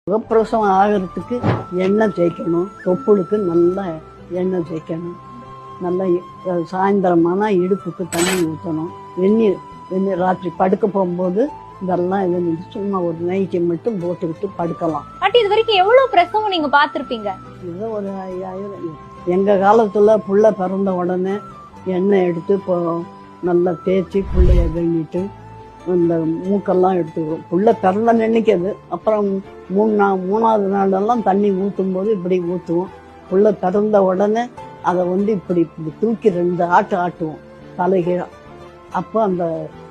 சுகப்பிரசவம் ஆகிறதுக்கு எண்ணெய் தேய்க்கணும், தொப்புளுக்கு நல்லா எண்ணெய் தேய்க்கணும், நல்லா சாயந்தரமானா இடுப்புக்கு தண்ணி ஊற்றணும், வெந்நீர் ராத்திரி படுக்க போகும்போது இதெல்லாம் இது சும்மா ஒரு நைட்டி மட்டும் போட்டுக்கிட்டு படுக்கலாம். பாட்டி, இது வரைக்கும் எவ்வளவு பிரசவம் நீங்க பாத்திருப்பீங்க? ஏதோ ஒரு 5000. எங்க காலத்துல புள்ள பிறந்த உடனே எண்ணெய் எடுத்து இப்போ நல்லா தேய்ச்சி புள்ளைய வெண்ணிட்டு இந்த மூக்கெல்லாம் எடுத்துக்கிறோம். புள்ள பிறந்த நினைக்கிறது. அப்புறம் மூணாவது நாளெல்லாம் தண்ணி ஊற்றும் போது இப்படி ஊற்றுவோம். புள்ள பிறந்த உடனே அதை இப்படி தூக்கி 2 ஆட்டு ஆட்டுவோம் தலைகீழ. அப்போ அந்த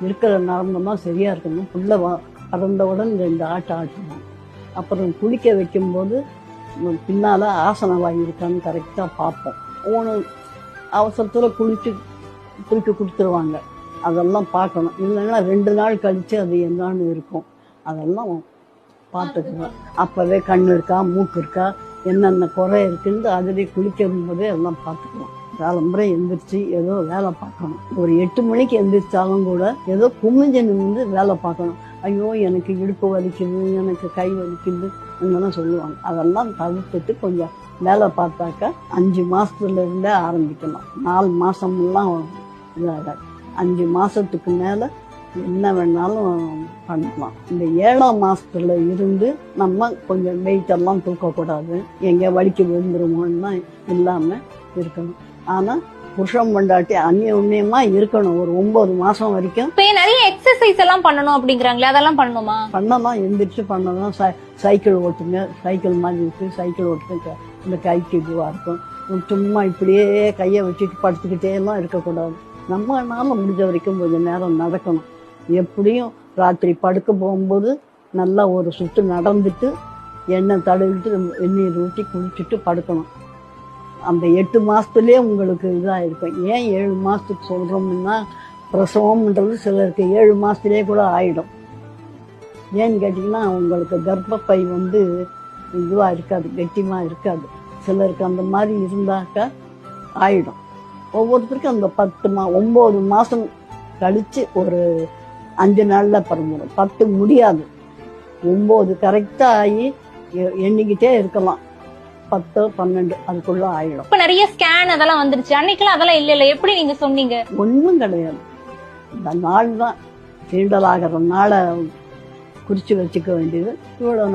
இருக்கிற நரம்பெல்லாம் சரியா இருக்கணும். புள்ள பிறந்த உடனே 2 ஆட்டு ஆட்டுவோம். அப்புறம் குளிக்க வைக்கும்போது பின்னால ஆசன வாய் இருக்கான்னு கரெக்டாக பார்ப்போம். அவசரத்தில் குளிக்க கொடுத்துருவாங்க. அதெல்லாம் பார்க்கணும். இல்லைன்னா 2 நாள் கழித்து அது என்னன்னு இருக்கும். அதெல்லாம் பார்த்துக்குவேன். அப்போவே கண் இருக்கா, மூக்கு இருக்கா, என்னென்ன குறை இருக்குன்னு அதிலே குளிக்கும் போதே எல்லாம் பார்த்துக்குவோம். காலம்புரை எந்திரிச்சு ஏதோ வேலை பார்க்கணும். ஒரு 8 மணிக்கு எந்திரிச்சாலும் கூட ஏதோ குமிஞ்சு நின்று வேலை பார்க்கணும். ஐயோ எனக்கு இடுப்பு வலிக்குது, எனக்கு கை வலிக்குது என்னெல்லாம் சொல்லுவாங்க. அதெல்லாம் தவிர்த்துட்டு கொஞ்சம் வேலை பார்த்தாக்கா 5 மாதத்துலேருந்தே ஆரம்பிக்கலாம். 4 மாதமெல்லாம் இதாகாது. 5 மாதத்துக்கு மேலே என்ன வேணாலும் பண்ணலாம். இந்த 7ஆம் மாதத்துல இருந்து நம்ம கொஞ்சம் வெயிட்டெல்லாம் தூக்கக்கூடாது, எங்கே வலிக்கு விழுந்துருமோன்னா இல்லாமல் இருக்கணும். ஆனால் புருஷன் பொண்டாட்டி அந்நியமாக இருக்கணும். ஒரு 9 மாதம் வரைக்கும் நிறைய எக்ஸசைஸ் எல்லாம் பண்ணணும் அப்படிங்கிறாங்களே, அதெல்லாம் பண்ணணுமா? பண்ணலாம், எந்திரிச்சு பண்ணலாம். சைக்கிள் ஓட்டுங்க, சைக்கிள் மாதிரி இருக்கு, சைக்கிள் ஓட்டுங்க. இந்த கைக்கு இதுவாக இருக்கும். சும்மா இப்படியே கையை வச்சுட்டு படுத்துக்கிட்டே எல்லாம் இருக்கக்கூடாது. நம்மளால முடிஞ்ச வரைக்கும் கொஞ்சம் நேரம் நடக்கணும். எப்படியும் ராத்திரி படுக்க போகும்போது நல்லா ஒரு சுற்று நடந்துட்டு எண்ணெய் தடவிட்டு வெந்நீர் ஊற்றி குளிச்சுட்டு படுக்கணும். அந்த 8 மாதத்துலேயே உங்களுக்கு இதாக இருக்கும். ஏன் 7 மாதத்துக்கு சொல்கிறோம்னா, பிரசவம்ன்றது சிலருக்கு 7 மாதத்துலேயே கூட ஆகிடும். ஏன்னு கேட்டிங்கன்னா உங்களுக்கு கர்ப்பப்பை இதுவாக இருக்காது, கெட்டியமாக இருக்காது. சிலருக்கு அந்த மாதிரி இருந்தாக்கா ஆகிடும். ஒவ்வொருத்தருக்கும் அந்த 9 மாதம் கழித்து ஒரு 5 நாளில் பிறந்துடும். 10 முடியாது, 9 கரெக்டாக ஆகி எண்ணிக்கிட்டே இருக்கலாம். 10, 12 அதுக்குள்ள ஆயிடும். இப்ப நிறைய ஸ்கேன் அதெல்லாம் வந்துருச்சு. அன்னைக்கெல்லாம் அதெல்லாம் இல்ல. எப்படி நீங்க சொன்னீங்க? ஒன்றும் கிடையாது. இந்த நாள் தான் சீண்டல் ஆகிற நாளை குறித்து வச்சுக்க வேண்டியது. இவ்வளோ